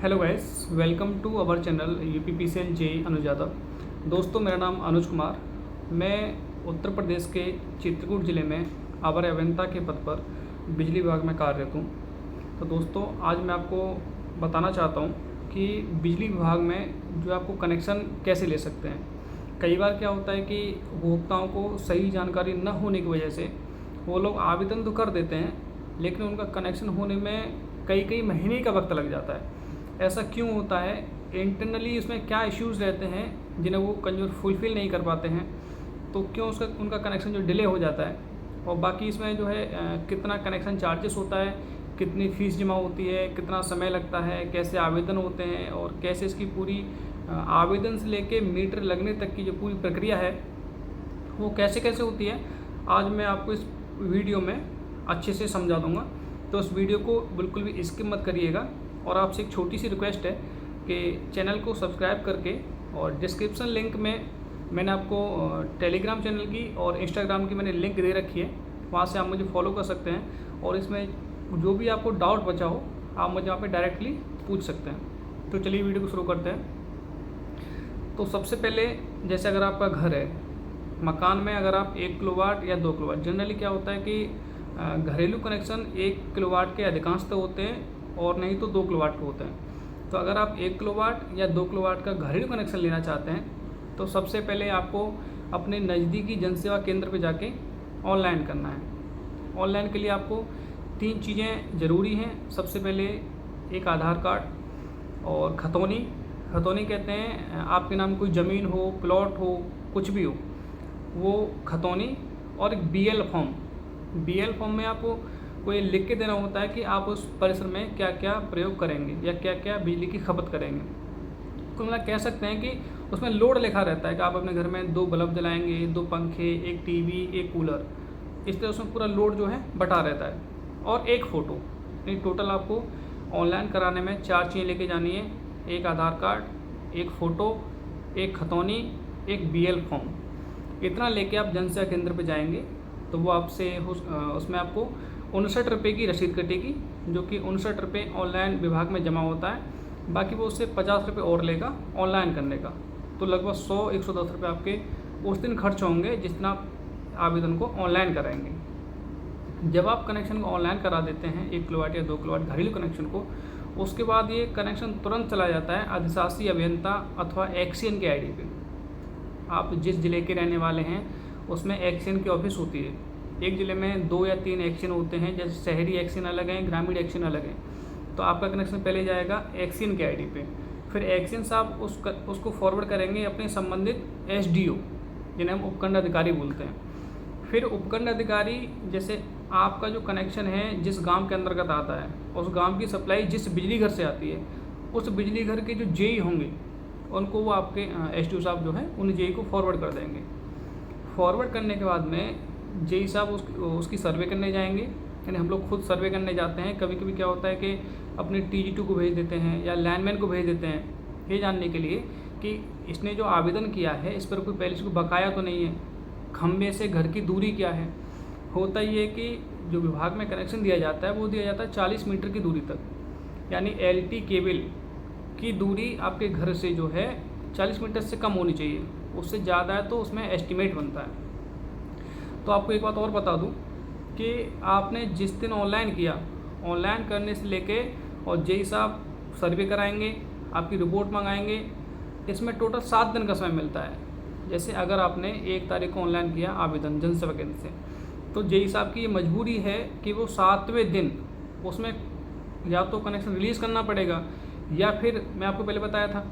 Hello guys, welcome to our channel UPPCL JE Anuj Yadav. दोस्तों, मेरा नाम अनुज कुमार। मैं उत्तर प्रदेश के चित्रकूट ज़िले में अवर अभियंता के पद पर बिजली विभाग में कार्यरत हूँ। तो दोस्तों, आज मैं आपको बताना चाहता हूँ कि बिजली विभाग में जो आपको कनेक्शन कैसे ले सकते हैं। कई बार क्या होता है कि उपभोक्ताओं को सही जानकारी न होने की वजह से वो लोग आवेदन तो कर देते हैं, लेकिन उनका कनेक्शन होने में कई कई महीने का वक्त लग जाता है। ऐसा क्यों होता है, इंटरनली उसमें क्या इश्यूज़ रहते हैं जिन्हें वो कंज्यूमर फुलफ़िल नहीं कर पाते हैं, तो क्यों उनका कनेक्शन जो डिले हो जाता है। और बाकी इसमें जो है कितना कनेक्शन चार्जेस होता है, कितनी फ़ीस जमा होती है, कितना समय लगता है, कैसे आवेदन होते हैं और कैसे इसकी पूरी आवेदन से लेके मीटर लगने तक की जो पूरी प्रक्रिया है वो कैसे कैसे होती है, आज मैं आपको इस वीडियो में अच्छे से समझा दूँगा। तो इस वीडियो को बिल्कुल भी स्किप मत करिएगा। और आपसे एक छोटी सी रिक्वेस्ट है कि चैनल को सब्सक्राइब करके, और डिस्क्रिप्शन लिंक में मैंने आपको टेलीग्राम चैनल की और इंस्टाग्राम की मैंने लिंक दे रखी है, वहाँ से आप मुझे फॉलो कर सकते हैं। और इसमें जो भी आपको डाउट बचा हो आप मुझे वहाँ पे डायरेक्टली पूछ सकते हैं। तो चलिए वीडियो को शुरू करते हैं। तो सबसे पहले, जैसे अगर आपका घर है, मकान में अगर आप 1 किलोवाट या 2 किलोवाट, जनरली क्या होता है कि घरेलू कनेक्शन 1 किलोवाट के अधिकांशतः होते हैं और नहीं तो 2 किलोवाट के होते हैं। तो अगर आप 1 किलोवाट या 2 किलोवाट का घरेलू कनेक्शन लेना चाहते हैं तो सबसे पहले आपको अपने नज़दीकी जनसेवा केंद्र पर जाके ऑनलाइन करना है। ऑनलाइन के लिए आपको 3 चीज़ें ज़रूरी हैं। सबसे पहले एक आधार कार्ड और खतौनी। खतौनी कहते हैं आपके नाम कोई ज़मीन हो, प्लॉट हो, कुछ भी हो, वो खतौनी। और एक बीएल फॉर्म। बीएल फॉर्म में आपको कोई लिख के देना होता है कि आप उस परिसर में क्या क्या प्रयोग करेंगे या क्या क्या बिजली की खपत करेंगे। तो मतलब कह सकते हैं कि उसमें लोड लिखा रहता है कि आप अपने घर में 2 बल्ब जलाएंगे, 2 पंखे, एक टीवी, एक कूलर। इस तरह उसमें पूरा लोड जो है बटा रहता है। और एक फ़ोटो। यानी टोटल आपको ऑनलाइन कराने में 4 चीज़ें लेके जानी है। एक आधार कार्ड, एक फ़ोटो, एक खतौनी, एक बीएल फॉर्म। इतना लेके आप जनसेवा केंद्र पर जाएंगे तो वो आपसे उसमें आपको 59 रुपये की रसीद कटेगी, जो कि 59 रुपये ऑनलाइन विभाग में जमा होता है। बाकी वो उससे 50 रुपये और लेगा ऑनलाइन करने का। तो लगभग 100-110 रुपये आपके उस दिन खर्च होंगे जितना आप आवेदन को ऑनलाइन कराएंगे। जब आप कनेक्शन को ऑनलाइन करा देते हैं 1 किलोवाट या 2 किलोवाट घरेलू कनेक्शन को, उसके बाद ये कनेक्शन तुरंत चला जाता है अधिशासी अभियंता अथवा एक्सीएन के आईडी पे। आप जिस ज़िले के रहने वाले हैं उसमें एक्सीएन की ऑफिस होती है। एक ज़िले में 2 या 3 एक्शन होते हैं, जैसे शहरी एक्शन अलग हैं, ग्रामीण एक्शन अलग हैं। तो आपका कनेक्शन पहले जाएगा एक्शन के आईडी पे, फिर एक्शन साहब उसको फॉरवर्ड करेंगे अपने संबंधित एसडीओ, जिन्हें हम उपखंड अधिकारी बोलते हैं। फिर उपखंड अधिकारी, जैसे आपका जो कनेक्शन है जिस गांव के अंतर्गत आता है, उस गांव की सप्लाई जिस बिजली घर से आती है, उस बिजली घर के जो जेई होंगे उनको वो आपके एसडीओ साहब जो है उन जेई को फॉरवर्ड कर देंगे। फॉरवर्ड करने के बाद में जेई साहब उसकी सर्वे करने जाएंगे। यानी हम लोग खुद सर्वे करने जाते हैं। कभी कभी क्या होता है कि अपने टीजी2 को भेज देते हैं या लाइनमैन को भेज देते हैं, ये जानने के लिए कि इसने जो आवेदन किया है इस पर कोई पहले से कोई बकाया तो नहीं है, खंभे से घर की दूरी क्या है। होता ये है कि जो विभाग में कनेक्शन दिया जाता है वो दिया जाता है 40 मीटर की दूरी तक। यानी एलटी केबल की दूरी आपके घर से जो है 40 मीटर से कम होनी चाहिए। उससे ज़्यादा है तो उसमें एस्टिमेट बनता है। तो आपको एक बात और बता दूं कि आपने जिस दिन ऑनलाइन किया, ऑनलाइन करने से लेके और जेई साहब सर्वे कराएंगे, आपकी रिपोर्ट मंगाएंगे, इसमें टोटल 7 दिन का समय मिलता है। जैसे अगर आपने 1 तारीख को ऑनलाइन किया आवेदन जनसेवा केंद्र से, तो जेई साहब की ये मजबूरी है कि वो 7वें दिन उसमें या तो कनेक्शन रिलीज़ करना पड़ेगा, या फिर मैं आपको पहले बताया था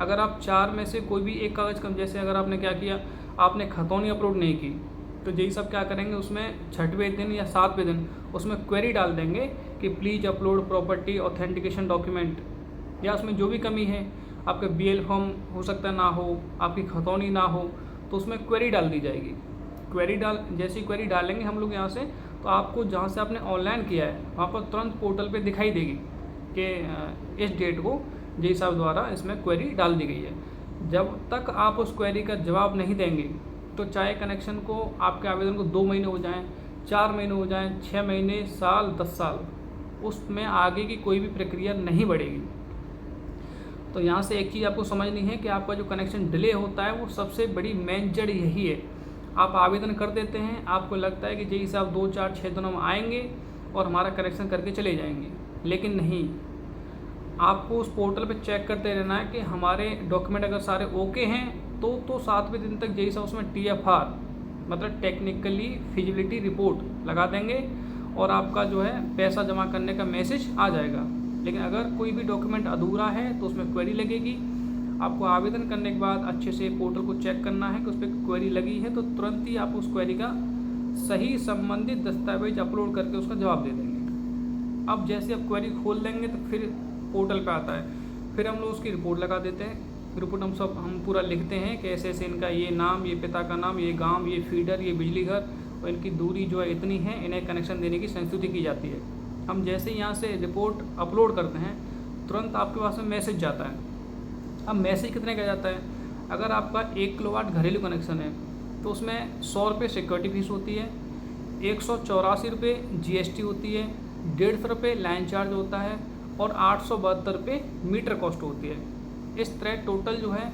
अगर आप 4 में से कोई भी एक कागज़ कम, जैसे अगर आपने क्या किया, आपने खतौनी अपलोड नहीं की, तो जेई साहब क्या करेंगे उसमें 6वें दिन या 7वें दिन उसमें क्वेरी डाल देंगे कि please upload property authentication document, या उसमें जो भी कमी है, आपका बीएल फॉर्म हो सकता है ना हो, आपकी खतौनी ना हो, तो उसमें क्वेरी डाल दी जाएगी। जैसे ही क्वेरी डालेंगे हम लोग यहाँ से, तो आपको जहाँ से आपने ऑनलाइन किया है वहाँ पर तुरंत पोर्टल पर दिखाई देगी कि इस डेट को जेई साहब द्वारा इसमें क्वेरी डाल दी गई है। जब तक आप उस क्वेरी का जवाब नहीं देंगे, तो चाहे कनेक्शन को आपके आवेदन को 2 महीने हो जाएं, 4 महीने हो जाएं, 6 महीने, साल, 10 साल, उसमें आगे की कोई भी प्रक्रिया नहीं बढ़ेगी। तो यहाँ से एक चीज़ आपको समझनी है कि आपका जो कनेक्शन डिले होता है वो सबसे बड़ी मेन जड़ यही है। आप आवेदन कर देते हैं, आपको लगता है कि जेई साहब 2, 4, 6 दिनों में आएंगे और हमारा कनेक्शन करके चले जाएंगे, लेकिन नहीं। आपको उस पोर्टल पे चेक करते रहना है कि हमारे डॉक्यूमेंट अगर सारे ओके हैं तो 7वें दिन तक जेई साहब उसमें TFR मतलब टेक्निकली फिजिबिलिटी रिपोर्ट लगा देंगे और आपका जो है पैसा जमा करने का मैसेज आ जाएगा। लेकिन अगर कोई भी डॉक्यूमेंट अधूरा है तो उसमें क्वेरी लगेगी। आपको आवेदन करने के बाद अच्छे से पोर्टल को चेक करना है कि उस पर क्वेरी लगी है, तो तुरंत ही आप उस क्वेरी का सही संबंधित दस्तावेज अपलोड करके उसका जवाब दे देंगे। अब जैसे आप क्वेरी खोल देंगे तो फिर पोर्टल पे आता है, फिर हम लोग उसकी रिपोर्ट लगा देते हैं। रिपोर्ट हम पूरा लिखते हैं कि ऐसे ऐसे इनका ये नाम, ये पिता का नाम, ये गांव, ये फीडर, ये बिजली घर और इनकी दूरी जो है इतनी है, इन्हें कनेक्शन देने की संस्तुति की जाती है। हम जैसे ही यहाँ से रिपोर्ट अपलोड करते हैं तुरंत आपके पास में मैसेज जाता है। अब मैसेज कितने का जाता है? अगर आपका 1 किलोवाट घरेलू कनेक्शन है तो उसमें 100 रुपये सिक्योरिटी फीस होती है, 184 रुपये GST होती है, 150 रुपये लाइन चार्ज होता है और 872 रुपये मीटर कॉस्ट होती है। इस तरह टोटल जो है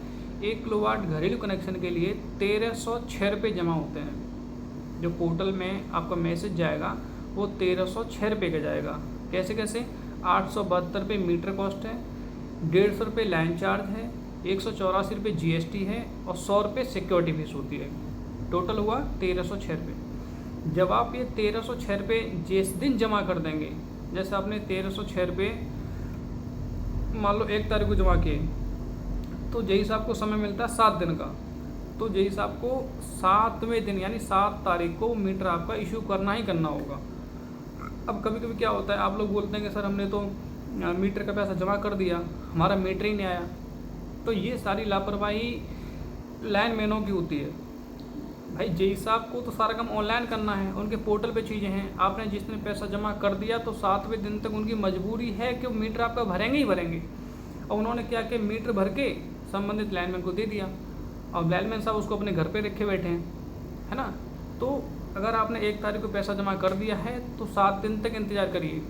1 किलोवाट घरेलू कनेक्शन के लिए 1306 रुपये जमा होते हैं। जो पोर्टल में आपका मैसेज जाएगा वो 1306 रुपये का जाएगा। कैसे कैसे? 872 रुपये मीटर कॉस्ट है, 150 रुपये लाइन चार्ज है, 184 रुपये GST है और 100 रुपये सिक्योरिटी फीस होती है। टोटल हुआ 1306 रुपये। जब आप ये 1306 रुपये जिस दिन जमा कर देंगे, जैसे आपने 1306 रुपये मान लो 1 तारीख को जमा किए, तो जेई साहब को समय मिलता है 7 दिन का। तो जेई साहब को 7वें दिन यानी 7 तारीख को मीटर आपका इशू करना ही करना होगा। अब कभी कभी क्या होता है, आप लोग बोलते हैं कि सर हमने तो मीटर का पैसा जमा कर दिया, हमारा मीटर ही नहीं आया। तो ये सारी लापरवाही लाइनमैनों की होती है। भाई जेई साहब को तो सारा काम ऑनलाइन करना है, उनके पोर्टल पे चीज़ें हैं। आपने जिसने पैसा जमा कर दिया तो 7वें दिन तक उनकी मजबूरी है कि मीटर आपका भरेंगे ही भरेंगे। और उन्होंने क्या कि मीटर भर के संबंधित लाइनमैन को दे दिया और लाइनमैन साहब उसको अपने घर पे रखे बैठे हैं, है ना। तो अगर आपने 1 तारीख को पैसा जमा कर दिया है तो 7 दिन तक इंतज़ार करिए।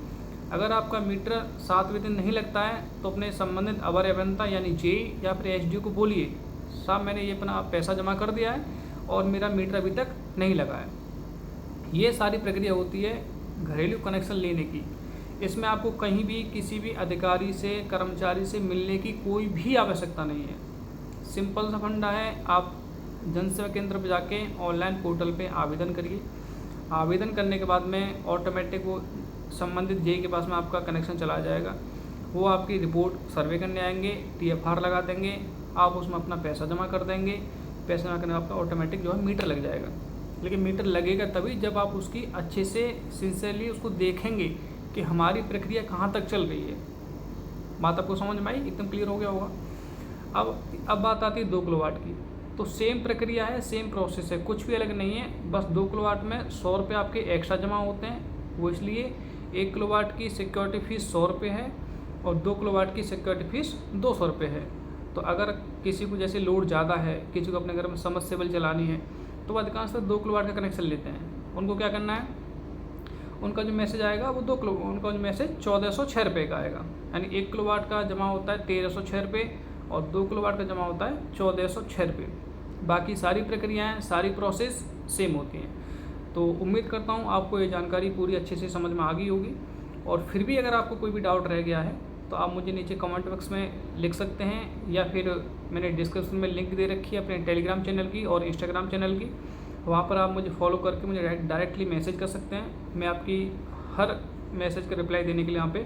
अगर आपका मीटर 7वें दिन नहीं लगता है तो अपने संबंधित अवर अभियंता यानी जेई या फिर SDO को बोलिए, साहब मैंने ये अपना पैसा जमा कर दिया है और मेरा मीटर अभी तक नहीं लगा है। ये सारी प्रक्रिया होती है घरेलू कनेक्शन लेने की। इसमें आपको कहीं भी किसी भी अधिकारी से, कर्मचारी से मिलने की कोई भी आवश्यकता नहीं है। सिंपल सा फंडा है, आप जनसेवा केंद्र पर जाके ऑनलाइन पोर्टल पे आवेदन करिए। आवेदन करने के बाद में ऑटोमेटिक वो संबंधित जेई के पास में आपका कनेक्शन चला जाएगा। वो आपकी रिपोर्ट सर्वे करने आएंगे, TFR लगा देंगे, आप उसमें अपना पैसा जमा कर देंगे। पैसा जमा करने आपका ऑटोमेटिक जो है मीटर लग जाएगा। लेकिन मीटर लगेगा तभी जब आप उसकी अच्छे से सिंसियरली उसको देखेंगे कि हमारी प्रक्रिया कहाँ तक चल रही है। बात आपको समझ में आई? एकदम क्लियर हो गया होगा। अब बात आती है 2 किलोवाट की। तो सेम प्रक्रिया है, सेम प्रोसेस है, कुछ भी अलग नहीं है। बस 2 किलोवाट में 100 रुपये आपके एक्स्ट्रा जमा होते हैं। वो इसलिए 1 किलोवाट की सिक्योरिटी फीस 100 रुपये है और 2 किलोवाट की सिक्योरिटी फीस 200 रुपये है। तो अगर किसी को जैसे लोड ज़्यादा है, किसी को अपने घर में सबमर्सिबल चलानी है, तो वो अधिकांशतः 2 किलोवाट का कनेक्शन लेते हैं। उनको क्या करना है, उनका जो मैसेज आएगा वो उनका जो मैसेज 1406 रुपये का आएगा। यानी 1 किलोवाट का जमा होता है 1306 रुपये और 2 किलोवाट का जमा होता है 1406 रुपये। बाकी सारी प्रक्रियाएँ, सारी प्रोसेस सेम होती हैं। तो उम्मीद करता हूँ आपको ये जानकारी पूरी अच्छे से समझ में आ गई होगी। और फिर भी अगर आपको कोई भी डाउट रह गया है तो आप मुझे नीचे कमेंट बॉक्स में लिख सकते हैं, या फिर मैंने डिस्क्रिप्शन में लिंक दे रखी है अपने टेलीग्राम चैनल की और इंस्टाग्राम चैनल की। वहाँ पर आप मुझे फॉलो करके मुझे डायरेक्टली मैसेज कर सकते हैं। मैं आपकी हर मैसेज का रिप्लाई देने के लिए यहाँ पे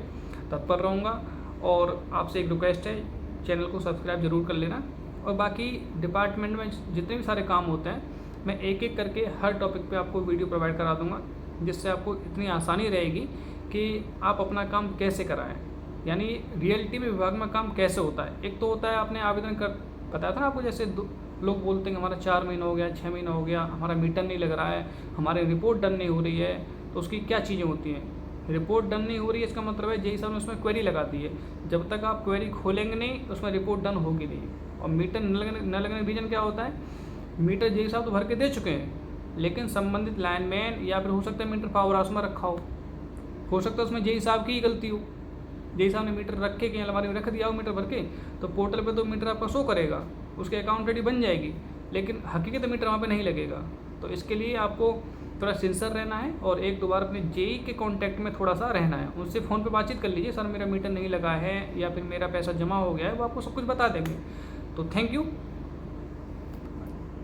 तत्पर रहूँगा। और आपसे एक रिक्वेस्ट है, चैनल को सब्सक्राइब ज़रूर कर लेना। और बाकी डिपार्टमेंट में जितने भी सारे काम होते हैं मैं एक एक करके हर टॉपिक पे आपको वीडियो प्रोवाइड करा दूँगा, जिससे आपको इतनी आसानी रहेगी कि आप अपना काम कैसे कराएं। यानी रियलिटी में विभाग में काम कैसे होता है। एक तो होता है आपने आवेदन कर बताया था ना आपको, जैसे लोग बोलते हैं हमारा 4 महीना हो गया, 6 महीना हो गया, हमारा मीटर नहीं लग रहा है, हमारी रिपोर्ट डन नहीं हो रही है। तो उसकी क्या चीज़ें होती हैं? रिपोर्ट डन नहीं हो रही है इसका मतलब है जेई साहब ने उसमें क्वेरी लगा दी है। जब तक आप क्वेरी खोलेंगे नहीं उसमें रिपोर्ट डन होगी नहीं। और मीटर न लगने रीजन क्या होता है, मीटर जेई साहब तो भर के दे चुके हैं, लेकिन संबंधित लाइनमैन या फिर हो सकता है मीटर पावर हाउस में रखा हो सकता है उसमें जेई साहब की ही गलती हो। जैसे आपने मीटर रख के कहीं अलमारी में रख दिया हो मीटर भर के, तो पोर्टल पे तो मीटर आपका शो करेगा, उसके अकाउंट आईडी बन जाएगी, लेकिन हकीकत मीटर वहाँ पे नहीं लगेगा। तो इसके लिए आपको थोड़ा सिंसियर रहना है और एक दो बार अपने जेई के कांटेक्ट में थोड़ा सा रहना है। उनसे फ़ोन पे बातचीत कर लीजिए, सर मेरा मीटर नहीं लगा है या फिर मेरा पैसा जमा हो गया है, वो आपको सब कुछ बता देंगे। तो थैंक यू।